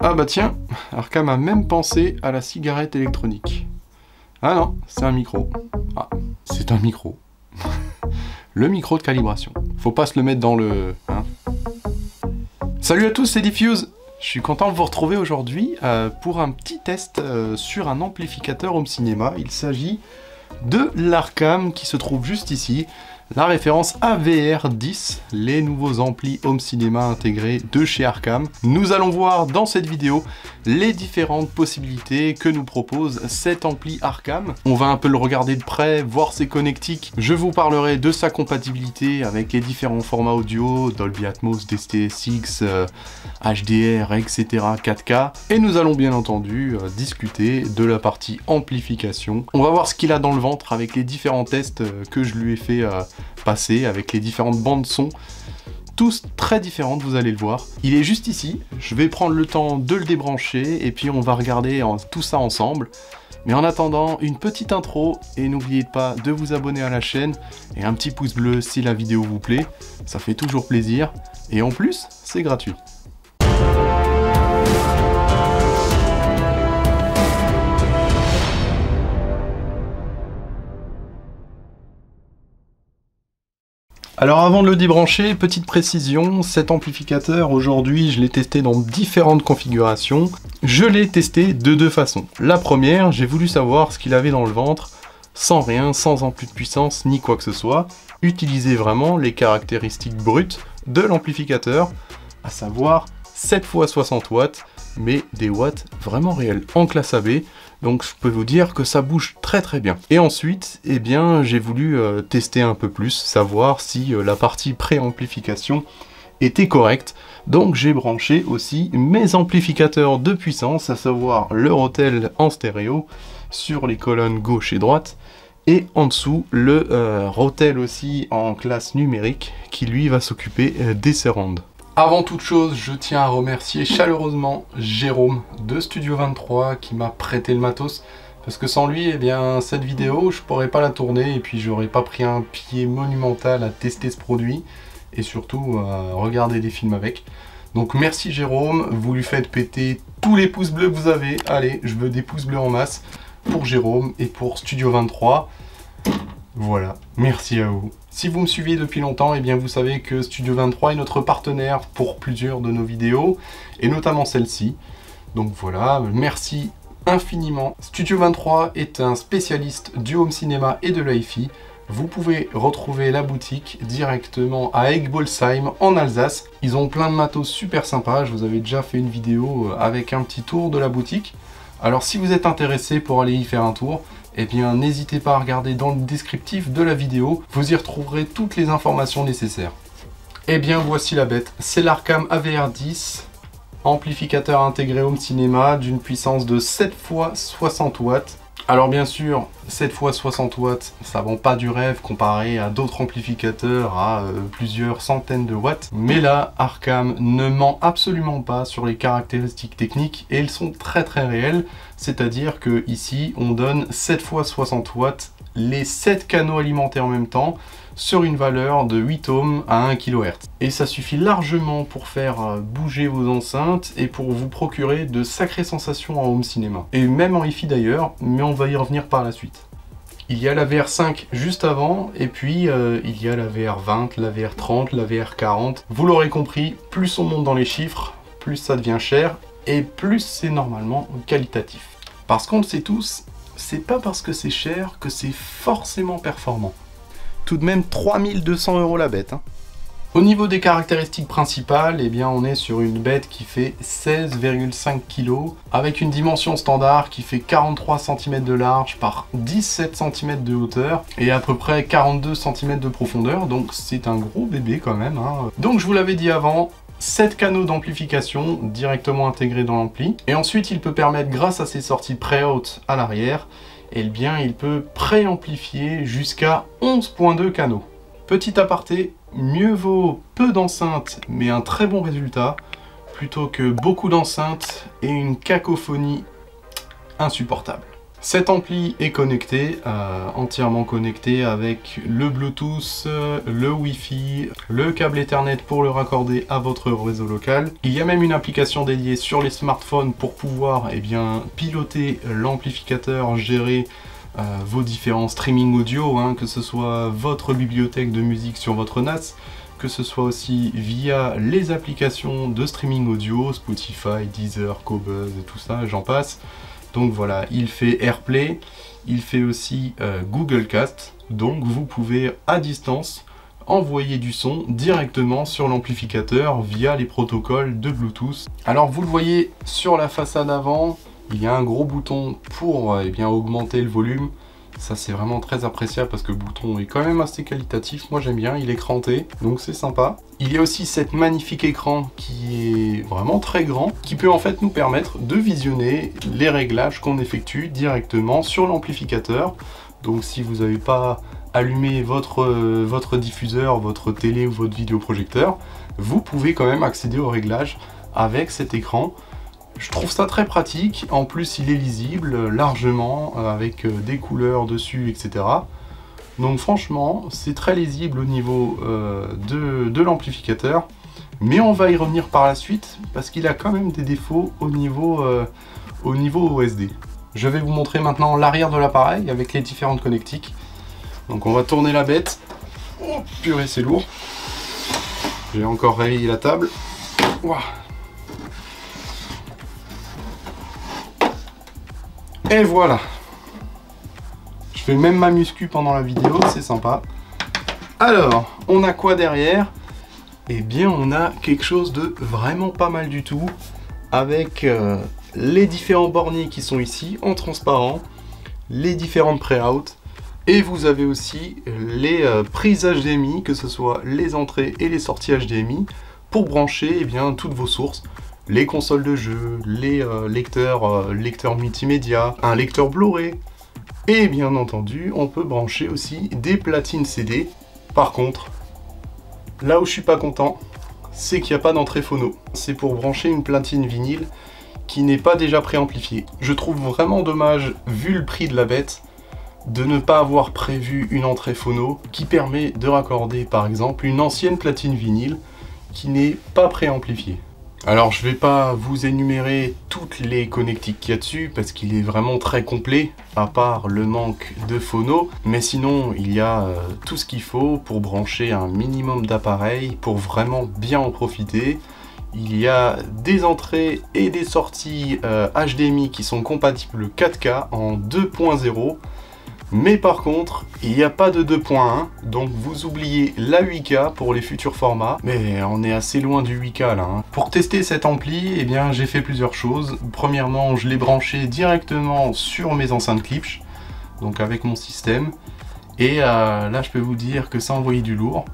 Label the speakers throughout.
Speaker 1: Ah bah tiens, Arkham a même pensé à la cigarette électronique. Ah non, c'est un micro. Ah, c'est un micro. Le micro de calibration. Faut pas se le mettre dans le... Hein. Salut à tous, c'est Diffuse. Je suis content de vous retrouver aujourd'hui pour un petit test sur un amplificateur home cinéma. Il s'agit de l'Arkham qui se trouve juste ici. La référence AVR10, les nouveaux amplis home cinéma intégrés de chez Arkham. Nous allons voir dans cette vidéo les différentes possibilités que nous propose cet ampli Arkham. On va un peu le regarder de près, voir ses connectiques. Je vous parlerai de sa compatibilité avec les différents formats audio, Dolby Atmos, DTS:X, HDR, etc. 4K. Et nous allons bien entendu discuter de la partie amplification. On va voir ce qu'il a dans le ventre avec les différents tests que je lui ai fait passer avec les différentes bandes son, tous très différentes, vous allez le voir. Il est juste ici, je vais prendre le temps de le débrancher et puis on va regarder tout ça ensemble. Mais en attendant, une petite intro et n'oubliez pas de vous abonner à la chaîne et un petit pouce bleu si la vidéo vous plaît, ça fait toujours plaisir et en plus, c'est gratuit. Alors avant de le débrancher, petite précision, cet amplificateur aujourd'hui je l'ai testé dans différentes configurations. Je l'ai testé de deux façons. La première, j'ai voulu savoir ce qu'il avait dans le ventre, sans rien, sans ampli de puissance ni quoi que ce soit. Utiliser vraiment les caractéristiques brutes de l'amplificateur, à savoir 7 x 60 watts, mais des watts vraiment réels en classe AB. Donc je peux vous dire que ça bouge très très bien. Et ensuite, eh bien, j'ai voulu tester un peu plus, savoir si la partie préamplification était correcte. Donc j'ai branché aussi mes amplificateurs de puissance, à savoir le Rotel en stéréo sur les colonnes gauche et droite. Et en dessous, le Rotel aussi en classe numérique qui lui va s'occuper des surrounds. Avant toute chose, je tiens à remercier chaleureusement Jérôme de Studio 23 qui m'a prêté le matos. Parce que sans lui, eh bien, cette vidéo, je pourrais pas la tourner et puis j'aurais pas pris un pied monumental à tester ce produit et surtout à regarder des films avec. Donc merci Jérôme, vous lui faites péter tous les pouces bleus que vous avez. Allez, je veux des pouces bleus en masse pour Jérôme et pour Studio 23. Voilà, merci à vous. Si vous me suivez depuis longtemps, eh bien vous savez que Studio 23 est notre partenaire pour plusieurs de nos vidéos, et notamment celle-ci. Donc voilà, merci infiniment. Studio 23 est un spécialiste du home cinéma et de l'hi-fi. Vous pouvez retrouver la boutique directement à Egbolsheim en Alsace. Ils ont plein de matos super sympas, je vous avais déjà fait une vidéo avec un petit tour de la boutique. Alors si vous êtes intéressé pour aller y faire un tour, eh bien n'hésitez pas à regarder dans le descriptif de la vidéo, vous y retrouverez toutes les informations nécessaires. Eh bien voici la bête, c'est l'Arkham AVR10, amplificateur intégré home cinéma d'une puissance de 7 x 60 watts. Alors bien sûr, 7 x 60 watts, ça vend pas du rêve comparé à d'autres amplificateurs à plusieurs centaines de watts. Mais là, Arkham ne ment absolument pas sur les caractéristiques techniques et elles sont très très réelles. C'est-à-dire que ici, on donne 7 x 60 watts, les 7 canaux alimentés en même temps, sur une valeur de 8 ohms à 1 kHz. Et ça suffit largement pour faire bouger vos enceintes et pour vous procurer de sacrées sensations en home cinéma. Et même en hi-fi d'ailleurs, mais on va y revenir par la suite. Il y a la VR5 juste avant, et puis il y a la VR20, la VR30, la VR40. Vous l'aurez compris, plus on monte dans les chiffres, plus ça devient cher, et plus c'est normalement qualitatif. Parce qu'on le sait tous, c'est pas parce que c'est cher que c'est forcément performant. Tout de même 3200 € la bête. Hein. Au niveau des caractéristiques principales, eh bien on est sur une bête qui fait 16,5 kg avec une dimension standard qui fait 43 cm de large par 17 cm de hauteur et à peu près 42 cm de profondeur, donc c'est un gros bébé quand même. Hein. Donc je vous l'avais dit avant, 7 canaux d'amplification directement intégrés dans l'ampli et ensuite il peut permettre, grâce à ses sorties pré-hautes à l'arrière, eh bien il peut préamplifier jusqu'à 11.2 canaux. Petit aparté, mieux vaut peu d'enceintes mais un très bon résultat plutôt que beaucoup d'enceintes et une cacophonie insupportable. Cet ampli est connecté, entièrement connecté avec le Bluetooth, le Wi-Fi, le câble Ethernet pour le raccorder à votre réseau local. Il y a même une application dédiée sur les smartphones pour pouvoir piloter l'amplificateur, gérer vos différents streaming audio, que ce soit votre bibliothèque de musique sur votre NAS, que ce soit aussi via les applications de streaming audio, Spotify, Deezer, Qobuz et tout ça, j'en passe. Donc voilà, il fait AirPlay, il fait aussi Google Cast, donc vous pouvez à distance envoyer du son directement sur l'amplificateur via les protocoles de Bluetooth. Alors vous le voyez sur la façade avant, il y a un gros bouton pour augmenter le volume. Ça c'est vraiment très appréciable parce que le bouton est quand même assez qualitatif, moi j'aime bien, il est cranté, donc c'est sympa. Il y a aussi cette magnifique écran qui est vraiment très grand, qui peut en fait nous permettre de visionner les réglages qu'on effectue directement sur l'amplificateur. Donc si vous n'avez pas allumé votre diffuseur, votre télé ou votre vidéoprojecteur, vous pouvez quand même accéder aux réglages avec cet écran. Je trouve ça très pratique, en plus il est lisible largement, avec des couleurs dessus, etc. Donc franchement, c'est très lisible au niveau de l'amplificateur, mais on va y revenir par la suite, parce qu'il a quand même des défauts au niveau OSD. Je vais vous montrer maintenant l'arrière de l'appareil avec les différentes connectiques. Donc on va tourner la bête. Oh purée, c'est lourd. J'ai encore réveillé la table. Ouah. Et voilà. Je fais même ma muscu pendant la vidéo, c'est sympa. Alors, on a quoi derrière? Eh bien, on a quelque chose de vraiment pas mal du tout, avec les différents borniers qui sont ici, en transparent, les différentes pré-out, et vous avez aussi les prises HDMI, que ce soit les entrées et les sorties HDMI, pour brancher toutes vos sources. Les consoles de jeux, les lecteurs multimédia, un lecteur Blu-ray. Et bien entendu, on peut brancher aussi des platines CD. Par contre, là où je suis pas content, c'est qu'il n'y a pas d'entrée phono. C'est pour brancher une platine vinyle qui n'est pas déjà préamplifiée. Je trouve vraiment dommage, vu le prix de la bête, de ne pas avoir prévu une entrée phono qui permet de raccorder par exemple une ancienne platine vinyle qui n'est pas préamplifiée. Alors je vais pas vous énumérer toutes les connectiques qu'il y a dessus parce qu'il est vraiment très complet, à part le manque de phono, mais sinon il y a tout ce qu'il faut pour brancher un minimum d'appareils pour vraiment bien en profiter. Il y a des entrées et des sorties HDMI qui sont compatibles 4K en 2.0. Mais par contre, il n'y a pas de 2.1, donc vous oubliez la 8K pour les futurs formats, mais on est assez loin du 8K là. Pour tester cet ampli, j'ai fait plusieurs choses. Premièrement, je l'ai branché directement sur mes enceintes Klipsch, donc avec mon système, et là je peux vous dire que ça envoyait du lourd.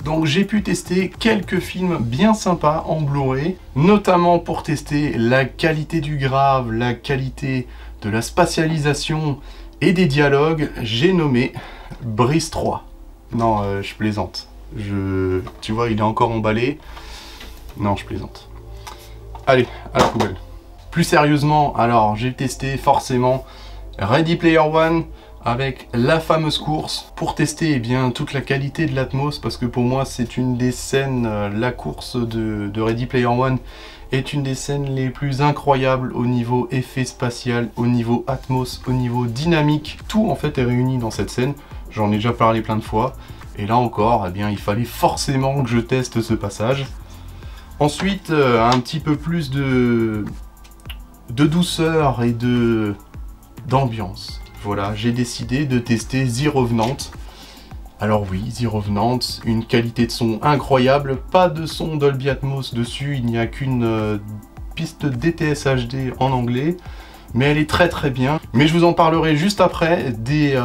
Speaker 1: Donc j'ai pu tester quelques films bien sympas en Blu-ray, notamment pour tester la qualité du grave, la qualité de la spatialisation, et des dialogues, j'ai nommé Brise 3. Non, je plaisante. Tu vois, il est encore emballé. Non, je plaisante. Allez, à la poubelle. Plus sérieusement, alors, j'ai testé forcément Ready Player One avec la fameuse course pour tester toute la qualité de l'Atmos, parce que pour moi, c'est une des scènes, la course de Ready Player One est une des scènes les plus incroyables au niveau effet spatial, au niveau Atmos, au niveau dynamique. Tout en fait est réuni dans cette scène. J'en ai déjà parlé plein de fois. Et là encore, il fallait forcément que je teste ce passage. Ensuite, un petit peu plus de douceur et d'ambiance. Voilà, j'ai décidé de tester The Revenant. Alors oui, The Revenant, une qualité de son incroyable, pas de son Dolby Atmos dessus, il n'y a qu'une piste DTS HD en anglais, mais elle est très très bien. Mais je vous en parlerai juste après des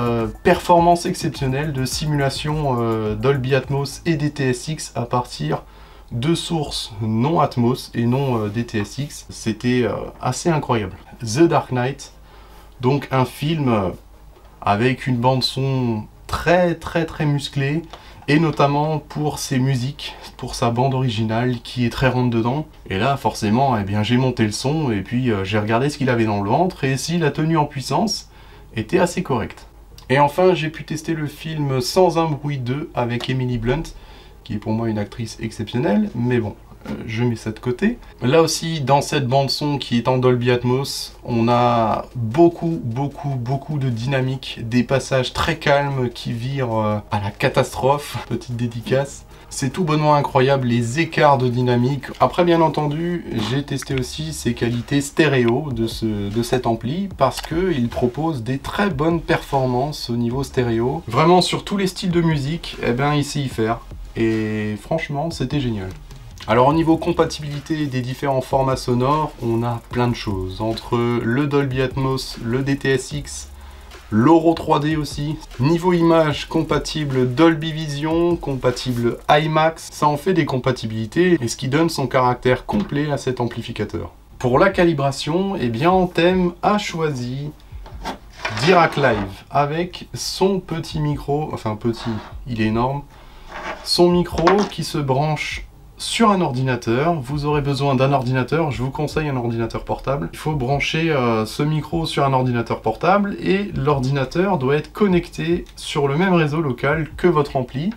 Speaker 1: performances exceptionnelles de simulation Dolby Atmos et DTS:X à partir de sources non Atmos et non DTS:X. C'était assez incroyable. The Dark Knight, donc un film avec une bande son très musclée, et notamment pour ses musiques, pour sa bande originale qui est très rentre dedans. Et là forcément j'ai monté le son et puis j'ai regardé ce qu'il avait dans le ventre et s'il a tenu en puissance. était assez correcte. Et enfin, j'ai pu tester le film Sans un bruit 2 avec Emily Blunt, qui est pour moi une actrice exceptionnelle, mais bon, je mets ça de côté. Là aussi, dans cette bande-son qui est en Dolby Atmos, on a beaucoup de dynamique, des passages très calmes qui virent à la catastrophe. Petite dédicace. C'est tout bonnement incroyable, les écarts de dynamique. Après, bien entendu, j'ai testé aussi ses qualités stéréo de cet ampli, parce qu'il propose des très bonnes performances au niveau stéréo. Vraiment, sur tous les styles de musique, eh ben, il sait y faire. Et franchement, c'était génial. Alors, au niveau compatibilité des différents formats sonores, on a plein de choses. Entre le Dolby Atmos, le DTS:X, l'Auro 3D aussi. Niveau image, compatible Dolby Vision, compatible IMAX. Ça en fait des compatibilités et ce qui donne son caractère complet à cet amplificateur. Pour la calibration, eh bien Anthem a choisi Dirac Live avec son petit micro, enfin petit, il est énorme, son micro qui se branche sur un ordinateur. Vous aurez besoin d'un ordinateur, je vous conseille un ordinateur portable. Il faut brancher ce micro sur un ordinateur portable et l'ordinateur doit être connecté sur le même réseau local que votre ampli.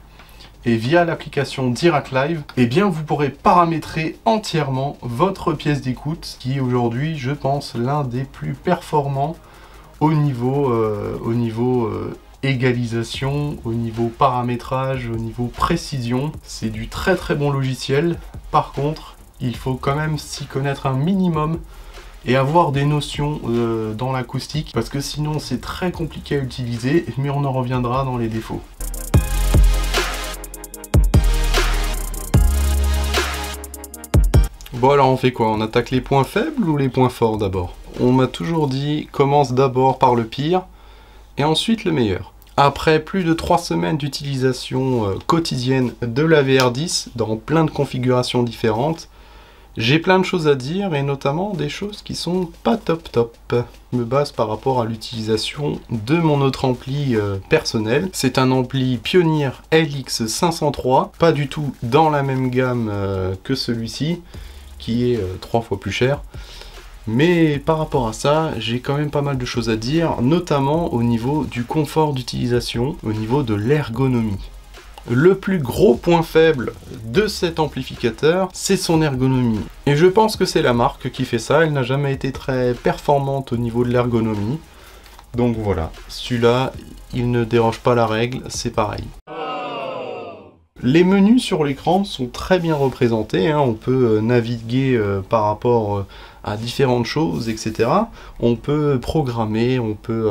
Speaker 1: Et via l'application Dirac Live, eh bien vous pourrez paramétrer entièrement votre pièce d'écoute, qui est aujourd'hui, je pense, l'un des plus performants au niveau égalisation, au niveau paramétrage, au niveau précision. C'est du très bon logiciel. Par contre, il faut quand même s'y connaître un minimum et avoir des notions dans l'acoustique, parce que sinon c'est très compliqué à utiliser, mais on en reviendra dans les défauts. Bon, alors on fait quoi? On attaque les points faibles ou les points forts d'abord? On m'a toujours dit, commence d'abord par le pire et ensuite le meilleur. Après plus de 3 semaines d'utilisation quotidienne de la VR10 dans plein de configurations différentes, j'ai plein de choses à dire et notamment des choses qui sont pas top. Je me base par rapport à l'utilisation de mon autre ampli personnel. C'est un ampli Pioneer LX503, pas du tout dans la même gamme que celui-ci, qui est 3 fois plus cher. Mais par rapport à ça, j'ai quand même pas mal de choses à dire, notamment au niveau du confort d'utilisation, au niveau de l'ergonomie. Le plus gros point faible de cet amplificateur, c'est son ergonomie. Et je pense que c'est la marque qui fait ça, elle n'a jamais été très performante au niveau de l'ergonomie. Donc voilà, celui-là, il ne déroge pas la règle, c'est pareil. Les menus sur l'écran sont très bien représentés, hein. On peut naviguer par rapport à différentes choses, etc. On peut programmer, on peut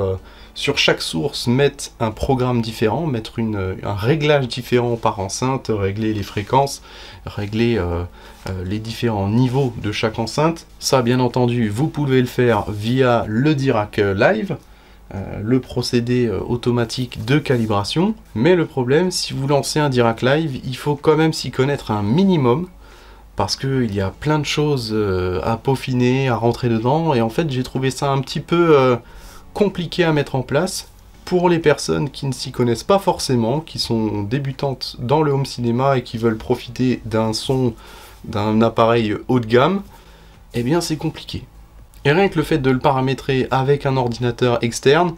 Speaker 1: sur chaque source mettre un programme différent, mettre un réglage différent par enceinte, régler les fréquences, régler les différents niveaux de chaque enceinte. Ça, bien entendu, vous pouvez le faire via le Dirac Live. Le procédé automatique de calibration. Mais le problème, si vous lancez un Dirac Live, il faut quand même s'y connaître un minimum, parce qu'il y a plein de choses à peaufiner, à rentrer dedans, et en fait j'ai trouvé ça un petit peu compliqué à mettre en place pour les personnes qui ne s'y connaissent pas forcément, qui sont débutantes dans le home cinéma et qui veulent profiter d'un son, d'un appareil haut de gamme. Eh bien c'est compliqué. Et rien que le fait de le paramétrer avec un ordinateur externe,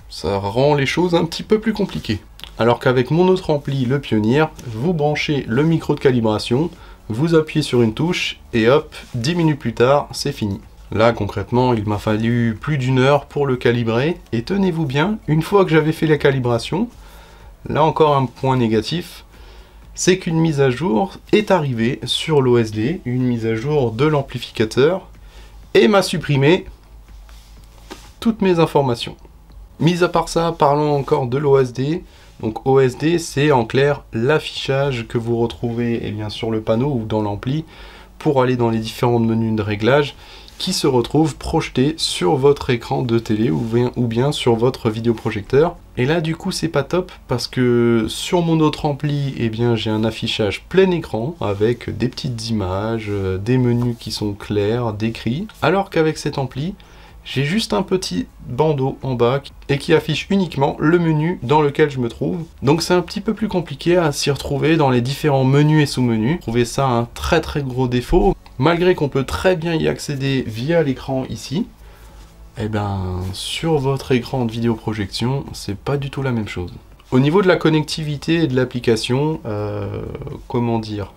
Speaker 1: ça rend les choses un petit peu plus compliquées. Alors qu'avec mon autre ampli, le Pioneer, vous branchez le micro de calibration, vous appuyez sur une touche, et hop, 10 minutes plus tard, c'est fini. Là, concrètement, il m'a fallu plus d'1 heure pour le calibrer, et tenez-vous bien, une fois que j'avais fait la calibration, là encore un point négatif, c'est qu'une mise à jour est arrivée sur l'OSD, une mise à jour de l'amplificateur, et m'a supprimé toutes mes informations. Mis à part ça, parlons encore de l'OSD. Donc OSD, c'est en clair l'affichage que vous retrouvez bien sur le panneau ou dans l'ampli pour aller dans les différents menus de réglage qui se retrouvent projetés sur votre écran de télé ou bien sur votre vidéoprojecteur. Et là du coup c'est pas top parce que sur mon autre ampli, eh bien j'ai un affichage plein écran avec des petites images, des menus qui sont clairs, décrits, alors qu'avec cet ampli, j'ai juste un petit bandeau en bas et qui affiche uniquement le menu dans lequel je me trouve. Donc c'est un petit peu plus compliqué à s'y retrouver dans les différents menus et sous-menus. Je trouvais ça un très gros défaut, malgré qu'on peut très bien y accéder via l'écran ici. Eh ben, sur votre écran de vidéoprojection, c'est pas du tout la même chose. Au niveau de la connectivité et de l'application, comment dire?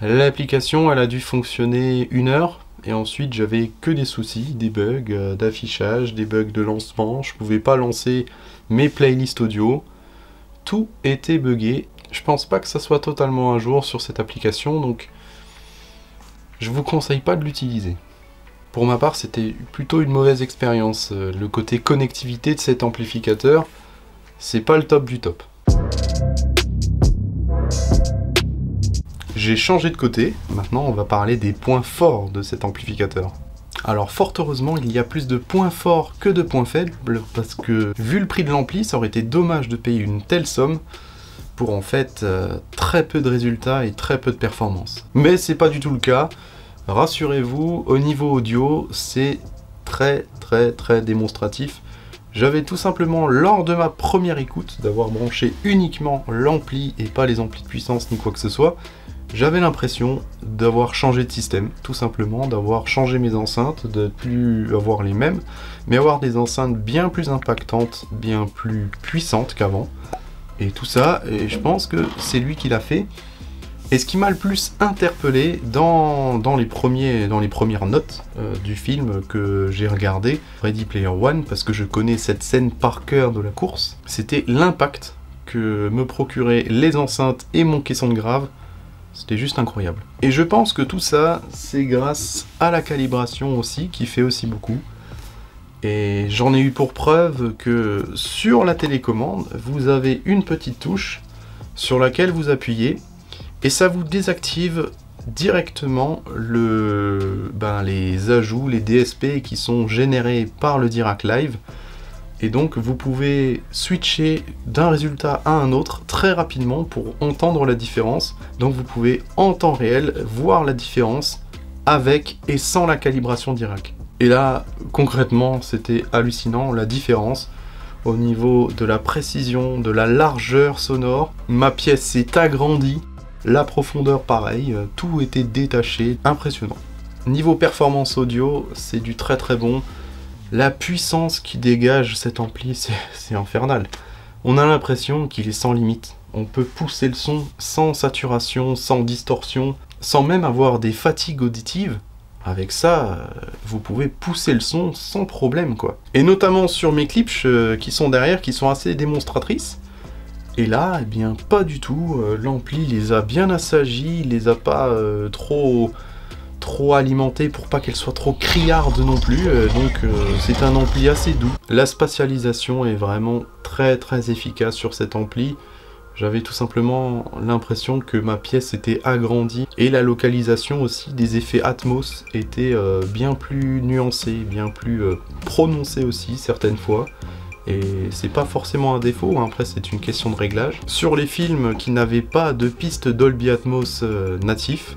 Speaker 1: L'application, elle a dû fonctionner 1 heure, et ensuite j'avais que des soucis, des bugs d'affichage, des bugs de lancement, je pouvais pas lancer mes playlists audio, tout était buggé. Je pense pas que ça soit totalement à jour sur cette application, donc je vous conseille pas de l'utiliser. Pour ma part, c'était plutôt une mauvaise expérience. Le côté connectivité de cet amplificateur, c'est pas le top du top. J'ai changé de côté, maintenant on va parler des points forts de cet amplificateur. Alors fort heureusement, il y a plus de points forts que de points faibles, parce que vu le prix de l'ampli, ça aurait été dommage de payer une telle somme pour en fait très peu de résultats et très peu de performance. Mais c'est pas du tout le cas, rassurez-vous, au niveau audio, c'est très démonstratif. J'avais tout simplement, lors de ma première écoute, d'avoir branché uniquement l'ampli et pas les amplis de puissance ni quoi que ce soit, j'avais l'impression d'avoir changé de système, tout simplement, d'avoir changé mes enceintes, de ne plus avoir les mêmes, mais avoir des enceintes bien plus impactantes, bien plus puissantes qu'avant. Et tout ça, et je pense que c'est lui qui l'a fait. Et ce qui m'a le plus interpellé dans les premières notes du film que j'ai regardé, Ready Player One, parce que je connais cette scène par cœur de la course, c'était l'impact que me procuraient les enceintes et mon caisson de grave. C'était juste incroyable. Et je pense que tout ça, c'est grâce à la calibration aussi, qui fait aussi beaucoup. Et j'en ai eu pour preuve que sur la télécommande, vous avez une petite touche sur laquelle vous appuyez, et ça vous désactive directement les ajouts, les DSP qui sont générés par le Dirac Live. Et donc vous pouvez switcher d'un résultat à un autre très rapidement pour entendre la différence. Donc vous pouvez en temps réel voir la différence avec et sans la calibration Dirac. Et là, concrètement, c'était hallucinant, la différence au niveau de la précision, de la largeur sonore. Ma pièce s'est agrandie, la profondeur pareil, tout était détaché, impressionnant. Niveau performance audio, c'est du très bon. La puissance qui dégage cet ampli, c'est infernal. On a l'impression qu'il est sans limite. On peut pousser le son sans saturation, sans distorsion, sans même avoir des fatigues auditives. Avec ça, vous pouvez pousser le son sans problème, quoi. Et notamment sur mes clips qui sont derrière, qui sont assez démonstratrices. Et là, eh bien, pas du tout. L'ampli les a bien assagis, il les a pas trop alimentées pour pas qu'elles soient trop criardes non plus, donc c'est un ampli assez doux. La spatialisation est vraiment très efficace sur cet ampli. J'avais tout simplement l'impression que ma pièce était agrandie, et la localisation aussi des effets Atmos était bien plus nuancée, bien plus prononcée aussi certaines fois. Et c'est pas forcément un défaut, hein. Après c'est une question de réglage. Sur les films qui n'avaient pas de piste Dolby Atmos natif,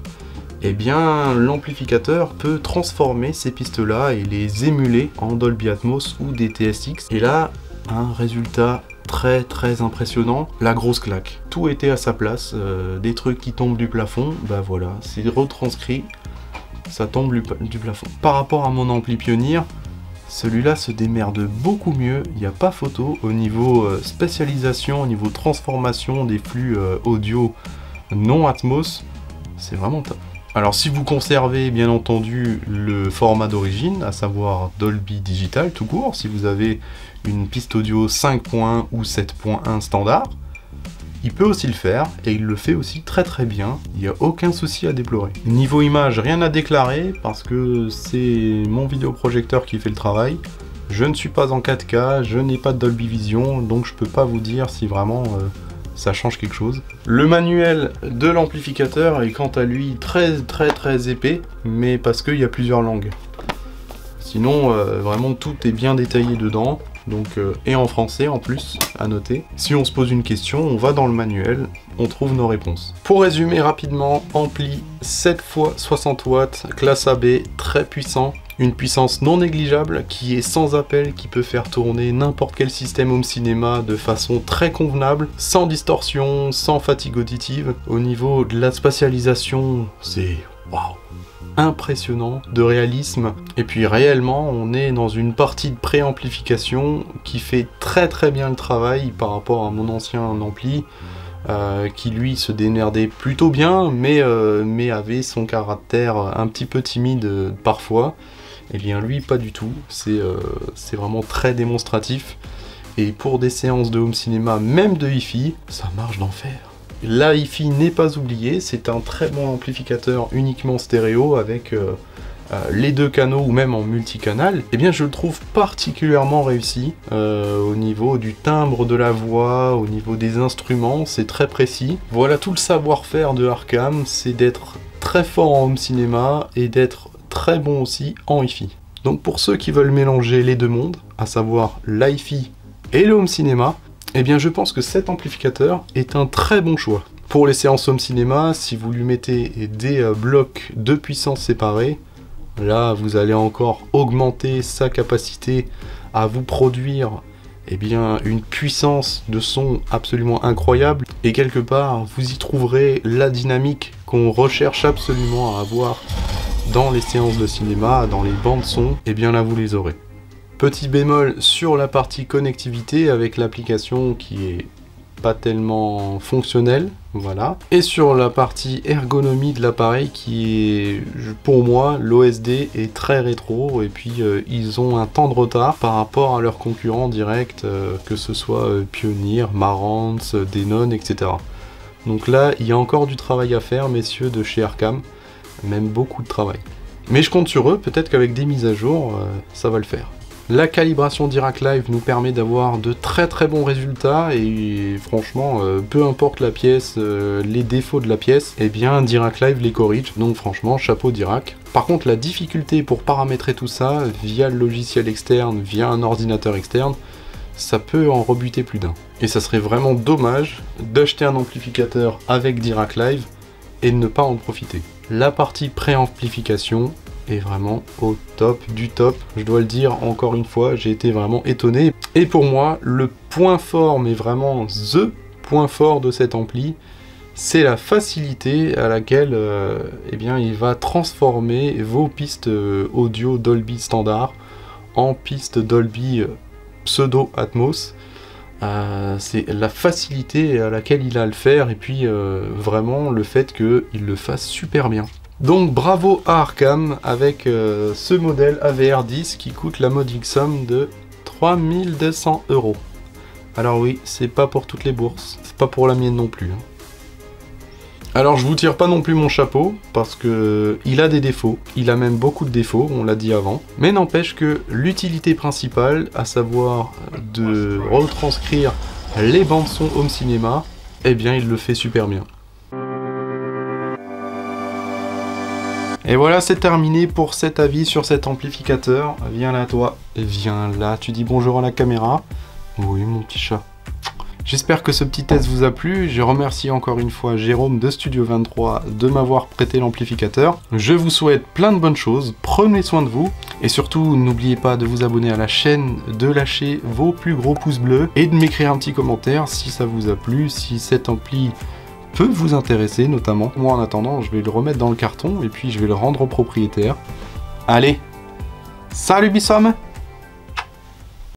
Speaker 1: eh bien l'amplificateur peut transformer ces pistes-là et les émuler en Dolby Atmos ou des TSX. Et là, un résultat très impressionnant, la grosse claque. Tout était à sa place, des trucs qui tombent du plafond, bah voilà, c'est retranscrit, ça tombe du plafond. Par rapport à mon ampli Pioneer, celui-là se démerde beaucoup mieux, il n'y a pas photo au niveau spécialisation, au niveau transformation des flux audio non Atmos, c'est vraiment top. Alors si vous conservez bien entendu le format d'origine, à savoir Dolby Digital tout court, si vous avez une piste audio 5.1 ou 7.1 standard, il peut aussi le faire, et il le fait aussi très bien, il n'y a aucun souci à déplorer. Niveau image, rien à déclarer, parce que c'est mon vidéoprojecteur qui fait le travail. Je ne suis pas en 4K, je n'ai pas de Dolby Vision, donc je peux pas vous dire si vraiment ça change quelque chose. Le manuel de l'amplificateur est quant à lui très épais, mais parce qu'il y a plusieurs langues. Sinon, vraiment tout est bien détaillé dedans. Donc, et en français en plus, à noter. Si on se pose une question, on va dans le manuel, on trouve nos réponses. Pour résumer rapidement, ampli 7 x 60 watts, classe AB, très puissant, une puissance non négligeable qui est sans appel, qui peut faire tourner n'importe quel système home cinéma de façon très convenable, sans distorsion, sans fatigue auditive. Au niveau de la spatialisation, c'est waouh, impressionnant de réalisme. Et puis réellement, on est dans une partie de préamplification qui fait très bien le travail par rapport à mon ancien ampli, qui lui se démerdait plutôt bien, mais avait son caractère un petit peu timide parfois. Et bien lui, pas du tout. C'est vraiment très démonstratif. Et pour des séances de home cinéma, même de hi-fi, ça marche d'enfer. La hi-fi n'est pas oubliée, c'est un très bon amplificateur uniquement stéréo avec les deux canaux ou même en multicanal. Et bien je le trouve particulièrement réussi au niveau du timbre de la voix, au niveau des instruments, c'est très précis. Voilà tout le savoir-faire de Arcam, c'est d'être très fort en home cinéma et d'être très bon aussi en hi-fi. Donc pour ceux qui veulent mélanger les deux mondes, à savoir l'hi-fi et le home cinéma, eh bien je pense que cet amplificateur est un très bon choix. Pour les séances home cinéma, si vous lui mettez des blocs de puissance séparés, là vous allez encore augmenter sa capacité à vous produire eh bien, une puissance de son absolument incroyable. Et quelque part, vous y trouverez la dynamique qu'on recherche absolument à avoir dans les séances de cinéma, dans les bandes son, et bien là vous les aurez. Petit bémol sur la partie connectivité avec l'application qui est pas tellement fonctionnelle, voilà. Et sur la partie ergonomie de l'appareil qui est, pour moi, l'OSD est très rétro et puis ils ont un temps de retard par rapport à leurs concurrents directs, que ce soit Pioneer, Marantz, Denon, etc. Donc là, il y a encore du travail à faire, messieurs de chez Arcam, même beaucoup de travail. Mais je compte sur eux, peut-être qu'avec des mises à jour, ça va le faire. La calibration Dirac Live nous permet d'avoir de très bons résultats et franchement, peu importe la pièce, les défauts de la pièce, eh bien Dirac Live les corrige, donc franchement, chapeau Dirac. Par contre, la difficulté pour paramétrer tout ça via le logiciel externe, via un ordinateur externe, ça peut en rebuter plus d'un. Et ça serait vraiment dommage d'acheter un amplificateur avec Dirac Live et de ne pas en profiter. La partie préamplification est vraiment au top du top. Je dois le dire encore une fois, j'ai été vraiment étonné. Et pour moi, le point fort, mais vraiment THE point fort de cet ampli, c'est la facilité à laquelle eh bien, il va transformer vos pistes audio Dolby standard en pistes Dolby pseudo Atmos. C'est la facilité à laquelle il a à le faire et puis vraiment le fait qu'il le fasse super bien. Donc bravo à Arcam avec ce modèle AVR10 qui coûte la modique somme de 3200 €. Alors oui, c'est pas pour toutes les bourses, c'est pas pour la mienne non plus. Alors je vous tire pas non plus mon chapeau, parce que il a des défauts, il a même beaucoup de défauts, on l'a dit avant, mais n'empêche que l'utilité principale, à savoir de retranscrire les bandes son home cinéma, eh bien il le fait super bien. Et voilà, c'est terminé pour cet avis sur cet amplificateur. Viens là toi, viens là, tu dis bonjour à la caméra. Oui mon petit chat. J'espère que ce petit test vous a plu. Je remercie encore une fois Jérôme de Studio 23 de m'avoir prêté l'amplificateur. Je vous souhaite plein de bonnes choses, prenez soin de vous. Et surtout, n'oubliez pas de vous abonner à la chaîne, de lâcher vos plus gros pouces bleus et de m'écrire un petit commentaire si ça vous a plu, si cet ampli peut vous intéresser notamment. Moi en attendant, je vais le remettre dans le carton et puis je vais le rendre au propriétaire. Allez, salut Bissom!